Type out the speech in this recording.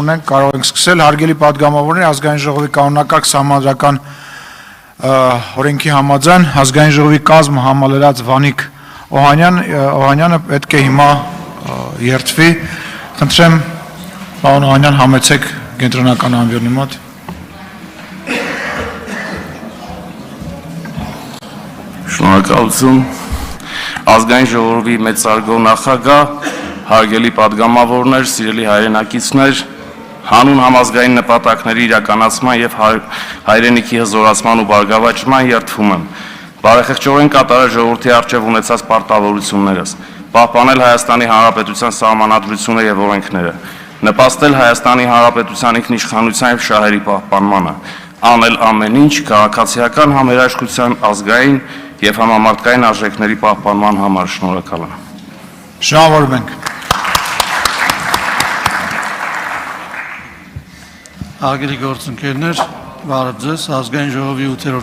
ունենք, կարող ենք սկսել։ Հարգելի պատգամավորներ, ազգային ժողովի կանոնակարգ սահմանադրական օրենքի համաձայն ազգային ժողովի կազմը համալրած Վանիկ Օհանյանը պետք է հիմա երդվի։ Խնդրեմ, պարոն Օհանյան, համեցեք կենտրոնական անվերնի մոտ։ Շնորհակալություն։ Ազգային ժողովի մեծարգո նախագահ, հարգելի պատգամավորներ, սիրելի հայրենակիցներ, հանուն համազգային նպատակների իրականացման եւ հայրենիքի հզորացման ու բարգավաճման երդվում եմ բարեխղճորեն կատարել ժողովրդի առջև ունեցած պարտավորություններս, պահպանել Հայաստանի Հանրապետության սահմանադրությունը եւ օրենքները, նպաստել Հայաստանի Հանրապետության ինքնիշխանության եւ շահերի պահպանմանը, անել ամեն ինչ քաղաքացիական համերաշխության, ազգային եւ համամարտկային արժեքների պահպանման համար։ Շնորհակալ եմ։ Շնորհավորում ենք։ Հարգելի գործընկերներ, բարև ձեզ, ազգային ժողովի 8-րդ